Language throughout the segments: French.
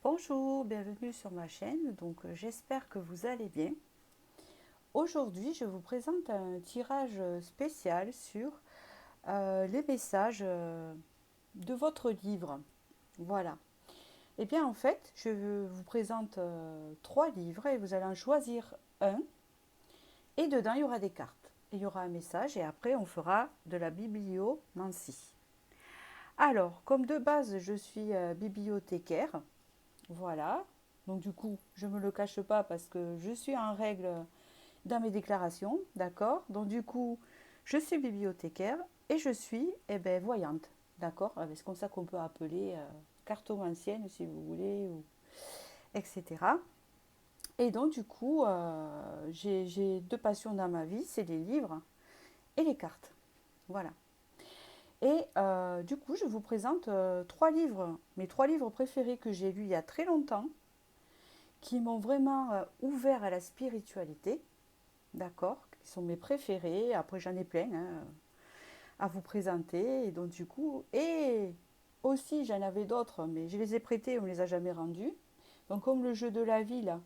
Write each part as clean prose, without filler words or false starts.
Bonjour, bienvenue sur ma chaîne, j'espère que vous allez bien. Aujourd'hui je vous présente un tirage spécial sur les messages de votre livre. Voilà. Et bien en fait je vous présente trois livres et vous allez en choisir un et dedans il y aura des cartes. Il y aura un message et après on fera de la bibliomancie. Alors comme de base je suis bibliothécaire. Voilà. Donc du coup, je ne me le cache pas parce que je suis en règle dans mes déclarations, d'accord. Donc du coup, je suis bibliothécaire et je suis voyante, d'accord. C'est comme ça qu'on peut appeler cartomancienne si vous voulez, etc. Et donc du coup, j'ai deux passions dans ma vie, c'est les livres et les cartes. Voilà. Et du coup, je vous présente trois livres, mes trois livres préférés que j'ai lus il y a très longtemps qui m'ont vraiment ouvert à la spiritualité, d'accord, qui sont mes préférés. Après, j'en ai plein à vous présenter. Et donc, du coup, et aussi, j'en avais d'autres, mais je les ai prêtés, on ne les a jamais rendus. Donc, comme le jeu de la vie, là,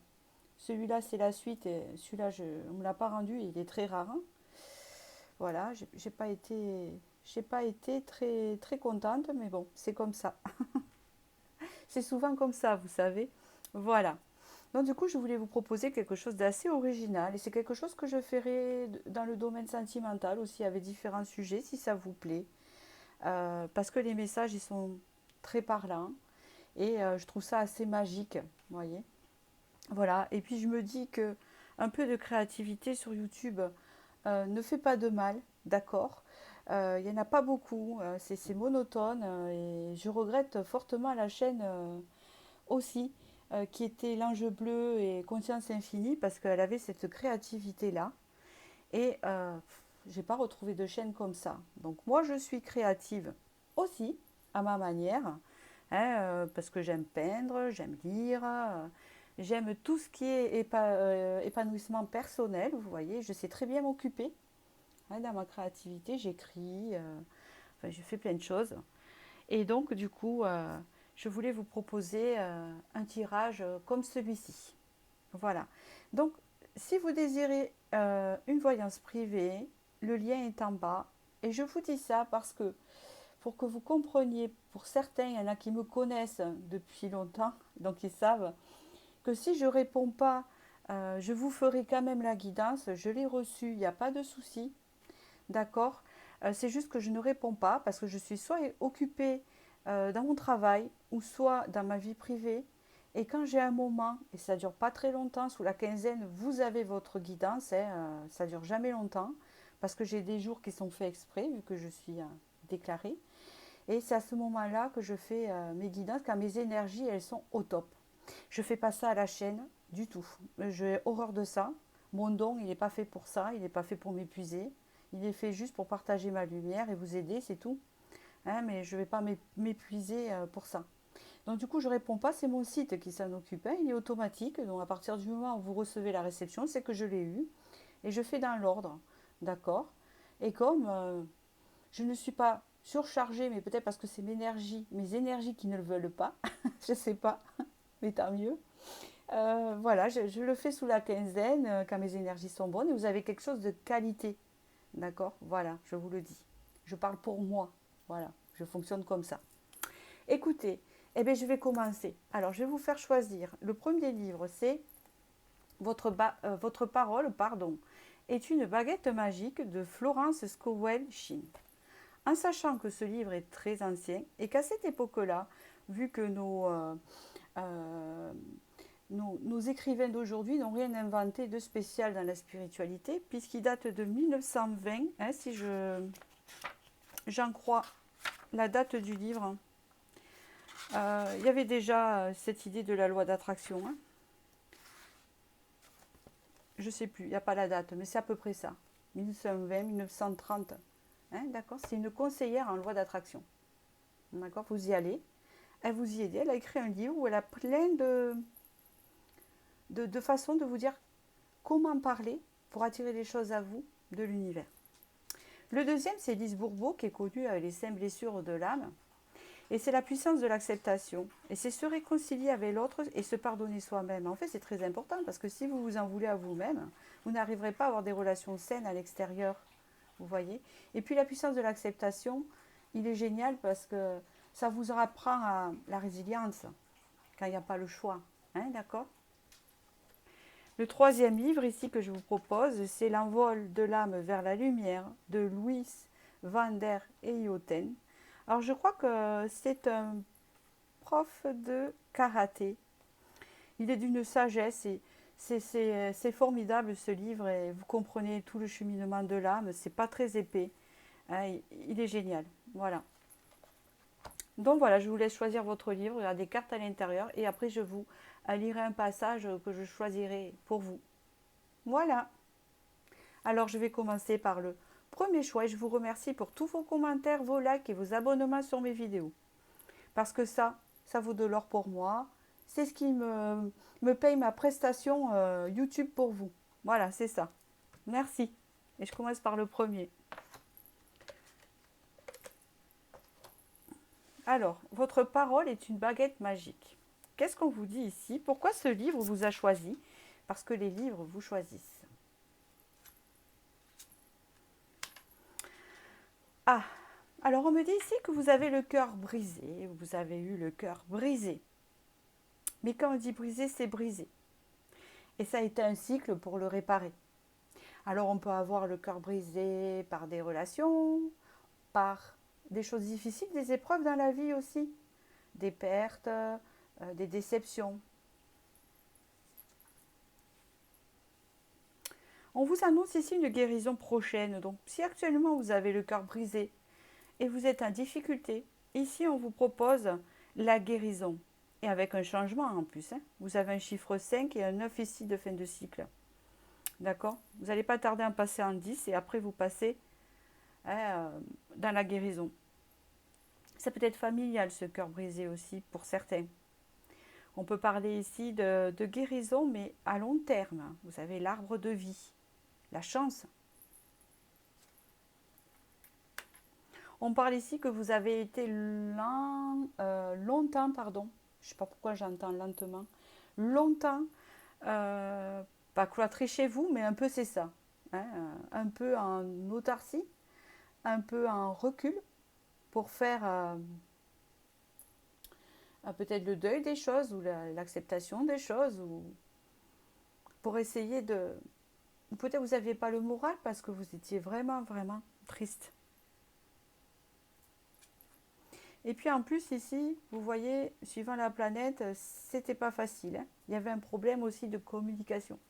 celui-là, c'est la suite. Et celui-là, on ne me l'a pas rendu, il est très rare. Voilà, j'ai pas été très, très contente, mais bon, c'est comme ça. C'est souvent comme ça, vous savez. Voilà. Donc du coup, je voulais vous proposer quelque chose d'assez original et c'est quelque chose que je ferai dans le domaine sentimental aussi avec différents sujets si ça vous plaît. Parce que les messages, ils sont très parlants et je trouve ça assez magique, vous voyez. Voilà, et puis je me dis que un peu de créativité sur YouTube ne fait pas de mal, d'accord. Il n'y en a pas beaucoup, c'est monotone et je regrette fortement la chaîne aussi, qui était l'ange bleu et conscience infinie, parce qu'elle avait cette créativité-là. Et j'ai pas retrouvé de chaîne comme ça. Donc moi, je suis créative aussi, à ma manière, parce que j'aime peindre, j'aime lire, j'aime tout ce qui est épanouissement personnel, vous voyez, je sais très bien m'occuper dans ma créativité, j'écris, enfin, je fais plein de choses. Et donc, du coup, je voulais vous proposer un tirage comme celui-ci. Voilà. Donc, si vous désirez une voyance privée, le lien est en bas. Et je vous dis ça parce que, pour que vous compreniez, pour certains, il y en a qui me connaissent depuis longtemps, donc ils savent que si je ne réponds pas, je vous ferai quand même la guidance. Je l'ai reçue, il n'y a pas de souci. D'accord. C'est juste que je ne réponds pas parce que je suis soit occupée dans mon travail ou soit dans ma vie privée. Et quand j'ai un moment, et ça ne dure pas très longtemps, sous la quinzaine, vous avez votre guidance, ça ne dure jamais longtemps, parce que j'ai des jours qui sont faits exprès, vu que je suis déclarée. Et c'est à ce moment-là que je fais mes guidances, quand mes énergies, elles sont au top. Je ne fais pas ça à la chaîne, du tout. J'ai horreur de ça. Mon don, il n'est pas fait pour ça, il n'est pas fait pour m'épuiser. Il est fait juste pour partager ma lumière et vous aider, c'est tout. Mais je ne vais pas m'épuiser pour ça. Donc du coup, je ne réponds pas, c'est mon site qui s'en occupe. Il est automatique, donc à partir du moment où vous recevez la réception, c'est que je l'ai eu. Et je fais dans l'ordre, d'accord. Et comme je ne suis pas surchargée, mais peut-être parce que c'est mes énergies qui ne le veulent pas, je ne sais pas, mais tant mieux. Voilà, je le fais sous la quinzaine, quand mes énergies sont bonnes, et vous avez quelque chose de qualité. D'accord. Voilà, je vous le dis. Je parle pour moi. Voilà, je fonctionne comme ça. Écoutez, eh bien, je vais commencer. Alors, je vais vous faire choisir. Le premier livre, c'est Votre parole, pardon, est une baguette magique de Florence Scovel Shinn. En sachant que ce livre est très ancien et qu'à cette époque-là, vu que euh, nos écrivains d'aujourd'hui n'ont rien inventé de spécial dans la spiritualité, puisqu'il date de 1920, si j'en crois la date du livre. Il y avait déjà cette idée de la loi d'attraction. Je ne sais plus, il n'y a pas la date, mais c'est à peu près ça. 1920, 1930. D'accord. C'est une conseillère en loi d'attraction. D'accord. Vous y allez. Elle vous y aide. Elle a écrit un livre où elle a plein de façons de vous dire comment parler pour attirer les choses à vous de l'univers. Le deuxième, c'est Lise Bourbeau, qui est connue avec les 5 blessures de l'âme. Et c'est la puissance de l'acceptation. Et c'est se réconcilier avec l'autre et se pardonner soi-même. En fait, c'est très important parce que si vous vous en voulez à vous-même, vous n'arriverez pas à avoir des relations saines à l'extérieur. Vous voyez? Et puis la puissance de l'acceptation, il est génial parce que ça vous apprend à la résilience quand il n'y a pas le choix. Hein, d'accord? Le troisième livre ici que je vous propose, c'est L'envol de l'âme vers la lumière de Louis van der Eyoten. Alors je crois que c'est un prof de karaté. Il est d'une sagesse et c'est formidable ce livre et vous comprenez tout le cheminement de l'âme. C'est pas très épais. Hein, il est génial. Voilà. Donc voilà, je vous laisse choisir votre livre. Il y a des cartes à l'intérieur et après je vous lirai un passage que je choisirai pour vous. Voilà. Alors je vais commencer par le premier choix et je vous remercie pour tous vos commentaires, vos likes et vos abonnements sur mes vidéos. Parce que ça vaut de l'or pour moi. C'est ce qui me paye ma prestation YouTube pour vous. Voilà, c'est ça. Merci. Et je commence par le premier. Alors, votre parole est une baguette magique. Qu'est-ce qu'on vous dit ici? Pourquoi ce livre vous a choisi? Parce que les livres vous choisissent. Ah, alors on me dit ici que vous avez le cœur brisé. Vous avez eu le cœur brisé. Mais quand on dit brisé, c'est brisé. Et ça a été un cycle pour le réparer. Alors on peut avoir le cœur brisé par des relations, par des choses difficiles, des épreuves dans la vie aussi, des pertes, des déceptions. On vous annonce ici une guérison prochaine. Donc si actuellement vous avez le cœur brisé et vous êtes en difficulté, ici on vous propose la guérison. Et avec un changement en plus. Hein. Vous avez un chiffre 5 et un 9 ici de fin de cycle. D'accord? Vous n'allez pas tarder à passer en 10 et après vous passez dans la guérison. Ça peut être familial ce cœur brisé aussi pour certains. On peut parler ici de guérison mais à long terme. Vous avez l'arbre de vie, la chance. On parle ici que vous avez été longtemps, pardon, je ne sais pas pourquoi j'entends lentement, longtemps, pas cloîtré chez vous, mais un peu c'est ça. Hein, un peu en autarcie, un peu en recul pour faire peut-être le deuil des choses ou l'acceptation des choses ou pour essayer de... Peut-être vous n'aviez pas le moral parce que vous étiez vraiment, vraiment triste. Et puis en plus ici, vous voyez, suivant la planète, c'était pas facile. Hein. Il y avait un problème aussi de communication.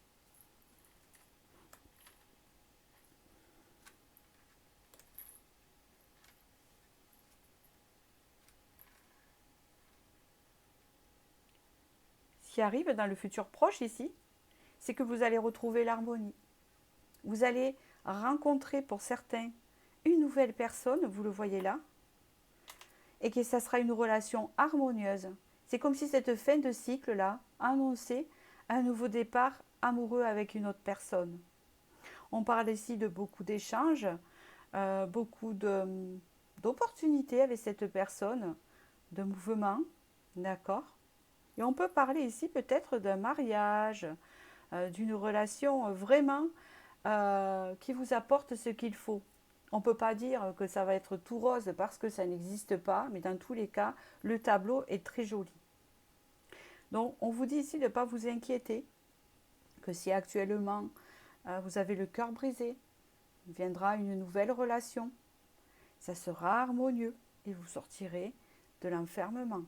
Ce qui arrive dans le futur proche ici, c'est que vous allez retrouver l'harmonie. Vous allez rencontrer pour certains une nouvelle personne, vous le voyez là, et que ça sera une relation harmonieuse. C'est comme si cette fin de cycle-là annonçait un nouveau départ amoureux avec une autre personne. On parle ici de beaucoup d'échanges, beaucoup d'opportunités avec cette personne, de mouvements, d'accord? Et on peut parler ici peut-être d'un mariage, d'une relation vraiment qui vous apporte ce qu'il faut. On ne peut pas dire que ça va être tout rose parce que ça n'existe pas, mais dans tous les cas, le tableau est très joli. Donc, on vous dit ici de ne pas vous inquiéter, que si actuellement vous avez le cœur brisé, viendra une nouvelle relation, ça sera harmonieux et vous sortirez de l'enfermement.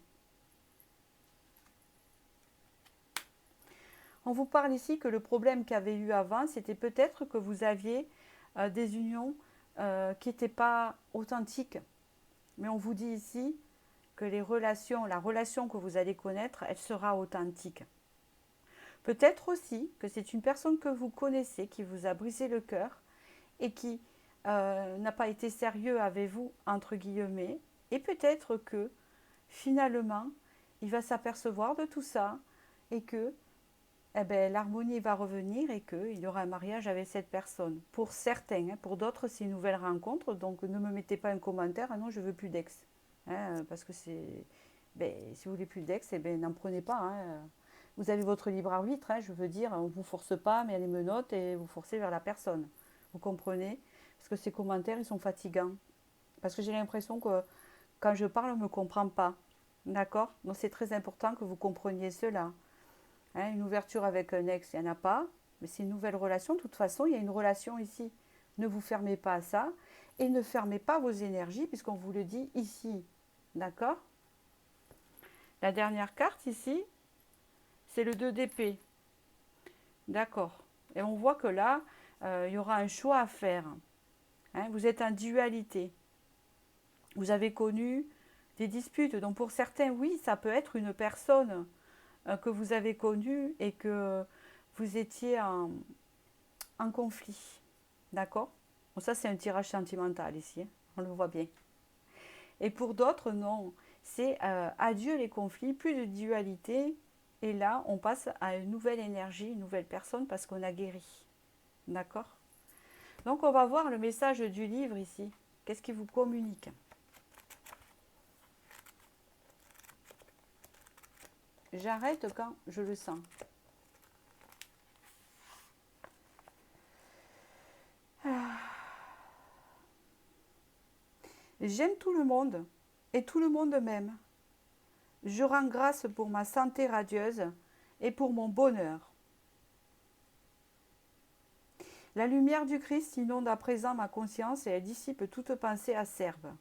On vous parle ici que le problème qu'il y avait eu avant, c'était peut-être que vous aviez des unions qui n'étaient pas authentiques. Mais on vous dit ici que la relation que vous allez connaître, elle sera authentique. Peut-être aussi que c'est une personne que vous connaissez qui vous a brisé le cœur et qui n'a pas été sérieux avec vous, entre guillemets. Et peut-être que finalement, il va s'apercevoir de tout ça et que l'harmonie va revenir et qu'il y aura un mariage avec cette personne. Pour certains, hein, pour d'autres, c'est une nouvelle rencontre, donc ne me mettez pas un commentaire, ah non, je veux plus d'ex. hein, parce que c'est... Ben, si vous voulez plus d'ex, eh ben, n'en prenez pas. Hein. Vous avez votre libre arbitre, hein, je veux dire, on ne vous force pas, mais il y a les menottes et vous forcez vers la personne. Vous comprenez? Parce que ces commentaires, ils sont fatigants. Parce que j'ai l'impression que quand je parle, on ne me comprend pas. D'accord? Donc c'est très important que vous compreniez cela. Hein, une ouverture avec un ex, il n'y en a pas. Mais c'est une nouvelle relation. De toute façon, il y a une relation ici. Ne vous fermez pas à ça. Et ne fermez pas vos énergies, puisqu'on vous le dit ici. D'accord? La dernière carte ici, c'est le 2 d'épée. D'accord. Et on voit que là, il y aura un choix à faire. Hein, vous êtes en dualité. Vous avez connu des disputes. Donc pour certains, oui, ça peut être une personne que vous avez connue et que vous étiez en conflit. D'accord? Bon, ça, c'est un tirage sentimental ici. Hein, on le voit bien. Et pour d'autres, non. C'est adieu les conflits, plus de dualité. Et là, on passe à une nouvelle énergie, une nouvelle personne parce qu'on a guéri. D'accord? Donc, on va voir le message du livre ici. Qu'est-ce qu'il vous communique? J'arrête quand je le sens. J'aime tout le monde et tout le monde m'aime. Je rends grâce pour ma santé radieuse et pour mon bonheur. La lumière du Christ inonde à présent ma conscience et elle dissipe toute pensée acerbe.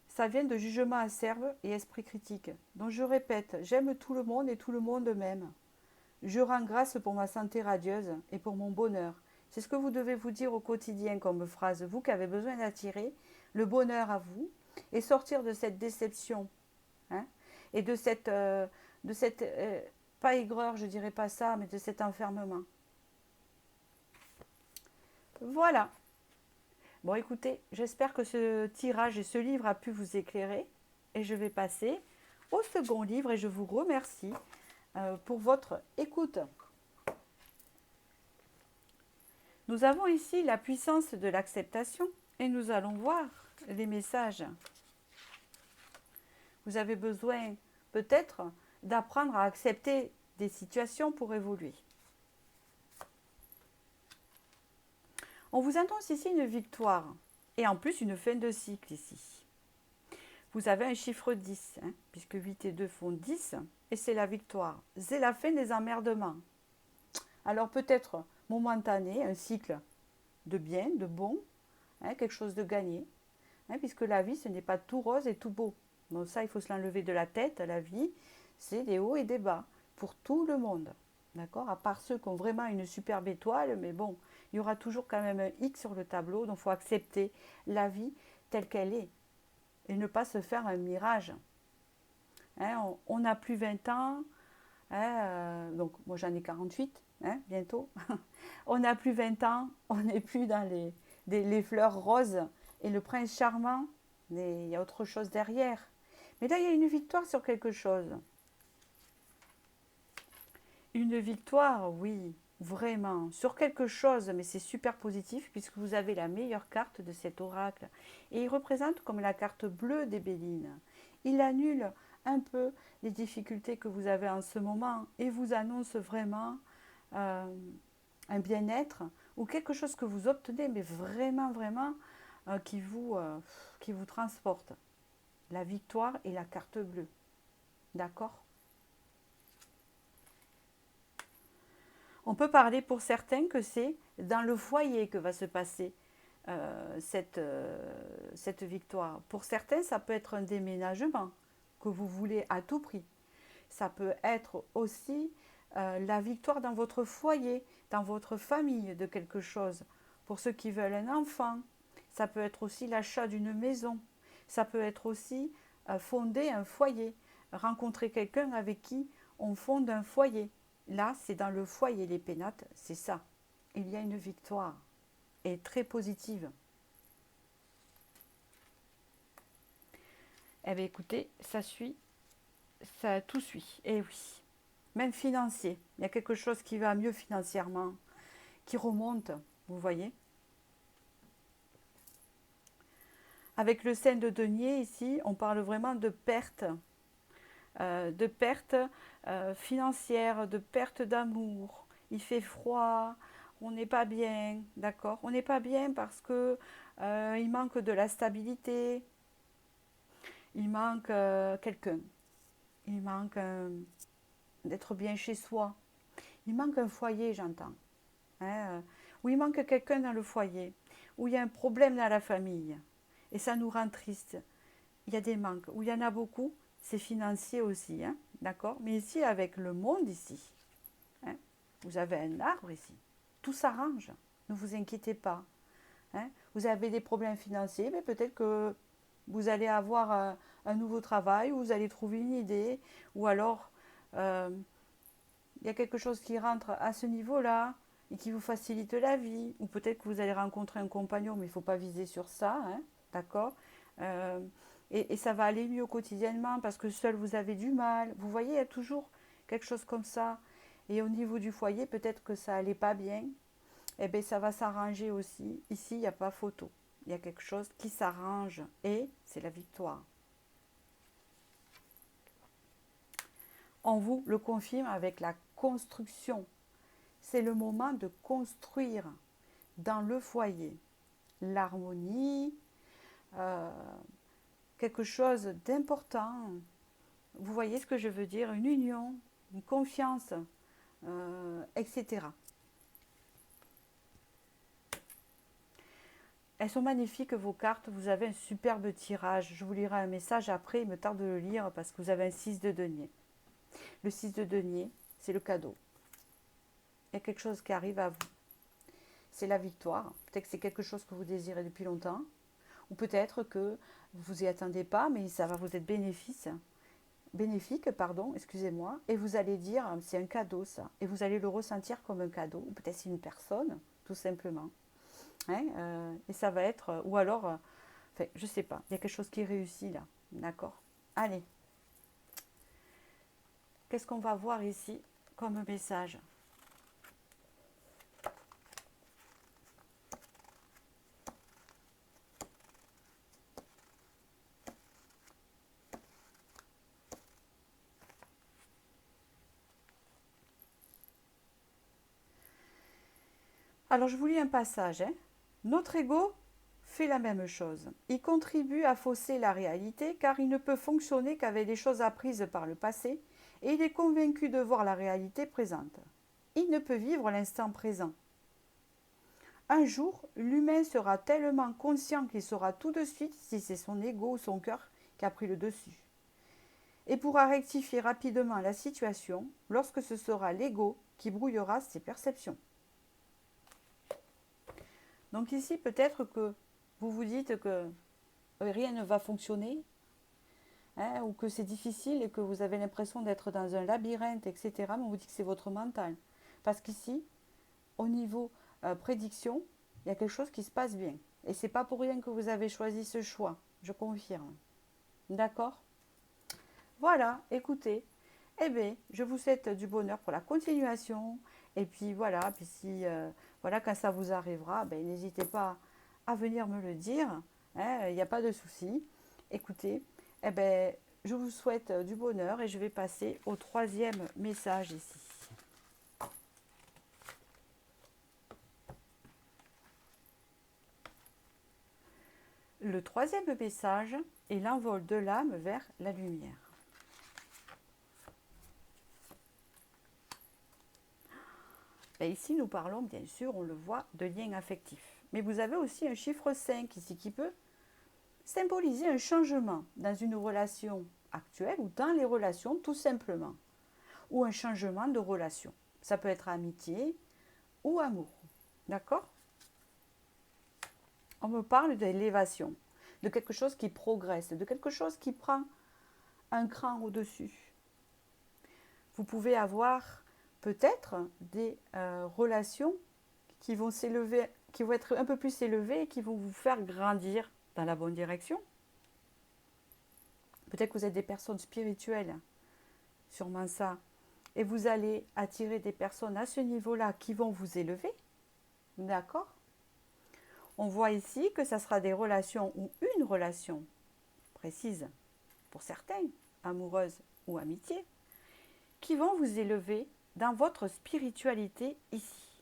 Ça vient de jugement acerbe et esprit critique. Donc je répète, j'aime tout le monde et tout le monde m'aime. Je rends grâce pour ma santé radieuse et pour mon bonheur. C'est ce que vous devez vous dire au quotidien comme phrase, vous qui avez besoin d'attirer le bonheur à vous et sortir de cette déception, hein, et de cette pas aigreur, je dirais pas ça, mais de cet enfermement. Voilà. Bon, écoutez, j'espère que ce tirage et ce livre a pu vous éclairer. Et je vais passer au second livre et je vous remercie pour votre écoute. Nous avons ici la puissance de l'acceptation et nous allons voir les messages. Vous avez besoin peut-être d'apprendre à accepter des situations pour évoluer. On vous annonce ici une victoire et en plus une fin de cycle ici. Vous avez un chiffre 10, hein, puisque 8 et 2 font 10, et c'est la victoire. C'est la fin des emmerdements. Alors peut-être momentané, un cycle de bien, de bon, hein, quelque chose de gagné, hein, puisque la vie, ce n'est pas tout rose et tout beau. Donc ça, il faut se l'enlever de la tête. La vie, c'est des hauts et des bas, pour tout le monde. D'accord? À part ceux qui ont vraiment une superbe étoile, mais bon, il y aura toujours quand même un X sur le tableau, donc il faut accepter la vie telle qu'elle est et ne pas se faire un mirage. Hein, on n'a plus 20 ans, hein, donc moi j'en ai 48, hein, bientôt. On n'a plus 20 ans, on n'est plus dans les fleurs roses et le prince charmant, mais il y a autre chose derrière. Mais là, il y a une victoire sur quelque chose. Une victoire, oui, vraiment, sur quelque chose, mais c'est super positif puisque vous avez la meilleure carte de cet oracle. Et il représente comme la carte bleue des Bélines. Il annule un peu les difficultés que vous avez en ce moment et vous annonce vraiment un bien-être ou quelque chose que vous obtenez, mais vraiment, vraiment, qui vous transporte. La victoire et la carte bleue. D'accord? On peut parler pour certains que c'est dans le foyer que va se passer cette victoire. Pour certains, ça peut être un déménagement que vous voulez à tout prix. Ça peut être aussi la victoire dans votre foyer, dans votre famille de quelque chose. Pour ceux qui veulent un enfant, ça peut être aussi l'achat d'une maison. Ça peut être aussi fonder un foyer, rencontrer quelqu'un avec qui on fonde un foyer. Là, c'est dans le foyer, les pénates, c'est ça. Il y a une victoire, et très positive. Eh bien, écoutez, ça suit, ça tout suit. Eh oui, même financier. Il y a quelque chose qui va mieux financièrement, qui remonte, vous voyez. Avec le 5 de denier ici, on parle vraiment de perte financière, de perte d'amour. Il fait froid, on n'est pas bien, d'accord? On n'est pas bien parce que il manque de la stabilité, il manque quelqu'un, il manque d'être bien chez soi, il manque un foyer, j'entends. Hein, où il manque quelqu'un dans le foyer, où il y a un problème dans la famille, et ça nous rend triste. Il y a des manques, où il y en a beaucoup, c'est financier aussi, hein, d'accord? Mais ici, avec le monde ici, hein, vous avez un arbre ici, tout s'arrange, ne vous inquiétez pas. Hein. Vous avez des problèmes financiers, mais peut-être que vous allez avoir un nouveau travail, ou vous allez trouver une idée, ou alors euh, il y a quelque chose qui rentre à ce niveau-là et qui vous facilite la vie, ou peut-être que vous allez rencontrer un compagnon, mais il ne faut pas viser sur ça, hein, d'accord. Euh, et ça va aller mieux quotidiennement parce que seul vous avez du mal. Vous voyez, il y a toujours quelque chose comme ça. Et au niveau du foyer, peut-être que ça allait pas bien. Eh bien, ça va s'arranger aussi. Ici, il n'y a pas photo. Il y a quelque chose qui s'arrange et c'est la victoire. On vous le confirme avec la construction. C'est le moment de construire dans le foyer l'harmonie, euh, quelque chose d'important. Vous voyez ce que je veux dire? Une union, une confiance, etc. Elles sont magnifiques vos cartes, vous avez un superbe tirage. Je vous lirai un message après, il me tarde de le lire parce que vous avez un 6 de denier. Le 6 de denier, c'est le cadeau. Il y a quelque chose qui arrive à vous. C'est la victoire. Peut-être que c'est quelque chose que vous désirez depuis longtemps. Ou peut-être que vous y attendez pas, mais ça va vous être bénéfique, pardon, excusez-moi. Et vous allez dire, c'est un cadeau ça. Et vous allez le ressentir comme un cadeau. Ou peut-être c'est une personne, tout simplement. Hein, et ça va être, ou alors, enfin, je sais pas, il y a quelque chose qui réussit là. D'accord. Allez, qu'est-ce qu'on va voir ici comme message? Alors, je vous lis un passage. Hein. Notre ego fait la même chose. Il contribue à fausser la réalité car il ne peut fonctionner qu'avec des choses apprises par le passé et il est convaincu de voir la réalité présente. Il ne peut vivre l'instant présent. Un jour, l'humain sera tellement conscient qu'il saura tout de suite si c'est son ego ou son cœur qui a pris le dessus et pourra rectifier rapidement la situation lorsque ce sera l'ego qui brouillera ses perceptions. Donc ici, peut-être que vous vous dites que rien ne va fonctionner, hein, ou que c'est difficile et que vous avez l'impression d'être dans un labyrinthe, etc. Mais on vous dit que c'est votre mental. Parce qu'ici, au niveau prédiction, il y a quelque chose qui se passe bien. Et c'est pas pour rien que vous avez choisi ce choix, je confirme. D'accord? Voilà, écoutez, eh bien, je vous souhaite du bonheur pour la continuation. Et puis voilà, puis si voilà, quand ça vous arrivera, ben, n'hésitez pas à venir me le dire. Hein, il n'y a pas de souci. Écoutez, eh ben, je vous souhaite du bonheur et je vais passer au troisième message ici. Le troisième message est l'envol de l'âme vers la lumière. Et ici, nous parlons, bien sûr, on le voit, de lien affectif. Mais vous avez aussi un chiffre 5 ici qui peut symboliser un changement dans une relation actuelle ou dans les relations tout simplement. Ou un changement de relation. Ça peut être amitié ou amour. D'accord? On me parle d'élévation, de quelque chose qui progresse, de quelque chose qui prend un cran au-dessus. Vous pouvez avoir peut-être des relations qui vont s'élever, qui vont être un peu plus élevées et qui vont vous faire grandir dans la bonne direction. Peut-être que vous êtes des personnes spirituelles, sûrement ça. Et vous allez attirer des personnes à ce niveau-là qui vont vous élever. D'accord? On voit ici que ça sera des relations ou une relation précise, pour certains, amoureuse ou amitié, qui vont vous élever dans votre spiritualité ici.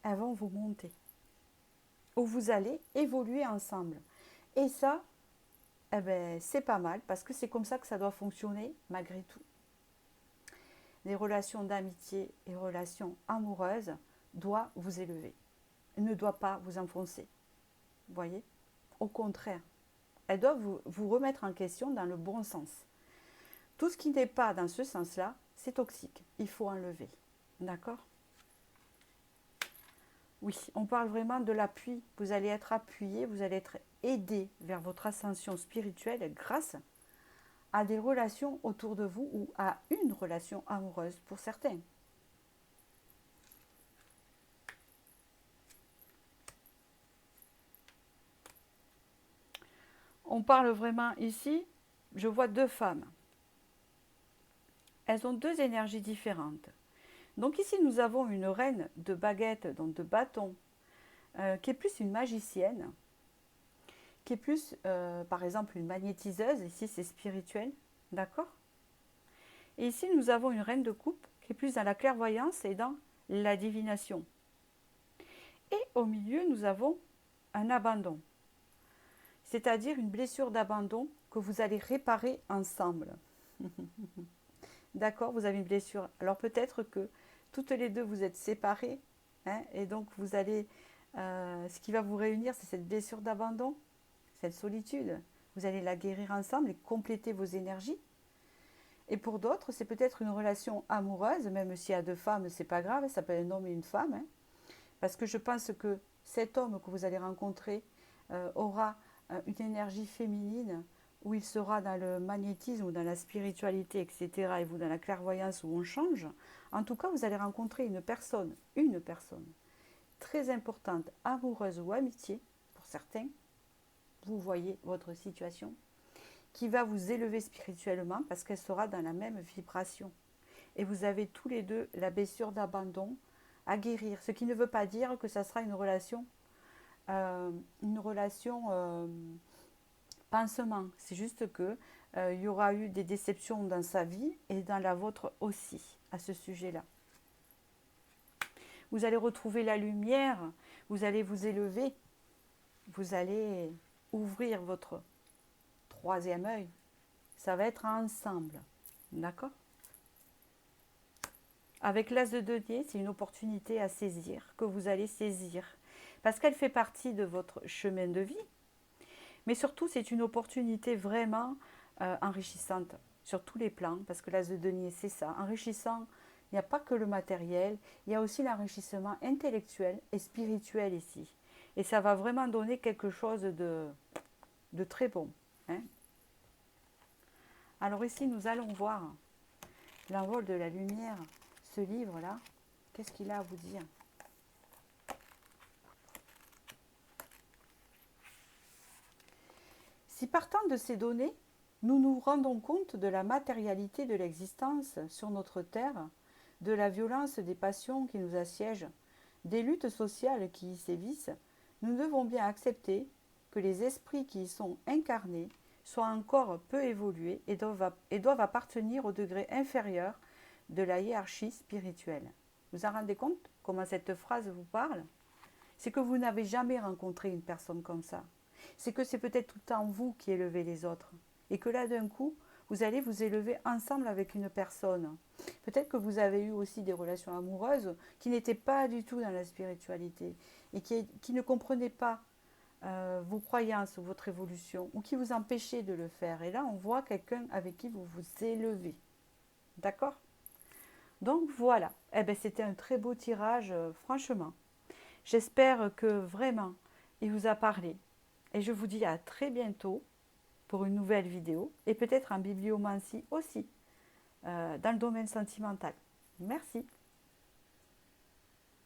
Elles vont vous monter, où vous allez évoluer ensemble. Et ça, eh ben, c'est pas mal, parce que c'est comme ça que ça doit fonctionner malgré tout. Les relations d'amitié et relations amoureuses doivent vous élever, ne doivent pas vous enfoncer. Vous voyez? Au contraire, elles doivent vous remettre en question dans le bon sens. Tout ce qui n'est pas dans ce sens-là, c'est toxique. Il faut enlever. D'accord? Oui, on parle vraiment de l'appui. Vous allez être appuyé, vous allez être aidé vers votre ascension spirituelle grâce à des relations autour de vous ou à une relation amoureuse pour certains. On parle vraiment ici, je vois deux femmes. Elles ont deux énergies différentes. Donc ici, nous avons une reine de baguettes, donc de bâton, qui est plus une magicienne, qui est plus, par exemple, une magnétiseuse. Ici, c'est spirituel, d'accord? Et ici, nous avons une reine de coupe, qui est plus dans la clairvoyance et dans la divination. Et au milieu, nous avons un abandon, c'est-à-dire une blessure d'abandon que vous allez réparer ensemble. D'accord, vous avez une blessure. Alors peut-être que toutes les deux, vous êtes séparées, hein, et donc vous allez, ce qui va vous réunir, c'est cette blessure d'abandon, cette solitude. Vous allez la guérir ensemble et compléter vos énergies. Et pour d'autres, c'est peut-être une relation amoureuse, même s'il y a deux femmes, c'est pas grave, ça peut être un homme et une femme, hein, parce que je pense que cet homme que vous allez rencontrer aura une énergie féminine où il sera dans le magnétisme ou dans la spiritualité, etc., et vous dans la clairvoyance où on change. En tout cas, vous allez rencontrer une personne très importante, amoureuse ou amitié, pour certains, vous voyez votre situation, qui va vous élever spirituellement parce qu'elle sera dans la même vibration. Et vous avez tous les deux la blessure d'abandon à guérir, ce qui ne veut pas dire que ça sera une relation pansement. C'est juste que il y aura eu des déceptions dans sa vie et dans la vôtre aussi à ce sujet-là. Vous allez retrouver la lumière, vous allez vous élever, vous allez ouvrir votre troisième œil. Ça va être ensemble, d'accord? Avec l'as de denier, c'est une opportunité à saisir, que vous allez saisir, parce qu'elle fait partie de votre chemin de vie. Mais surtout, c'est une opportunité vraiment enrichissante sur tous les plans, parce que l'as de denier, c'est ça. Enrichissant, il n'y a pas que le matériel, il y a aussi l'enrichissement intellectuel et spirituel ici. Et ça va vraiment donner quelque chose de très bon. Hein. Alors ici, nous allons voir l'envol de la lumière, ce livre-là. Qu'est-ce qu'il a à vous dire ? Si partant de ces données, nous nous rendons compte de la matérialité de l'existence sur notre terre, de la violence des passions qui nous assiègent, des luttes sociales qui y sévissent, nous devons bien accepter que les esprits qui y sont incarnés soient encore peu évolués et doivent appartenir au degré inférieur de la hiérarchie spirituelle. Vous en rendez compte comment cette phrase vous parle? C'est que vous n'avez jamais rencontré une personne comme ça. C'est que c'est peut-être tout en vous qui élevez les autres. Et que là, d'un coup, vous allez vous élever ensemble avec une personne. Peut-être que vous avez eu aussi des relations amoureuses qui n'étaient pas du tout dans la spiritualité et qui ne comprenaient pas vos croyances ou votre évolution ou qui vous empêchaient de le faire. Et là, on voit quelqu'un avec qui vous vous élevez. D'accord? Donc voilà. Eh bien, c'était un très beau tirage, franchement. J'espère que vraiment, il vous a parlé. Et je vous dis à très bientôt pour une nouvelle vidéo et peut-être en bibliomancie aussi, dans le domaine sentimental. Merci.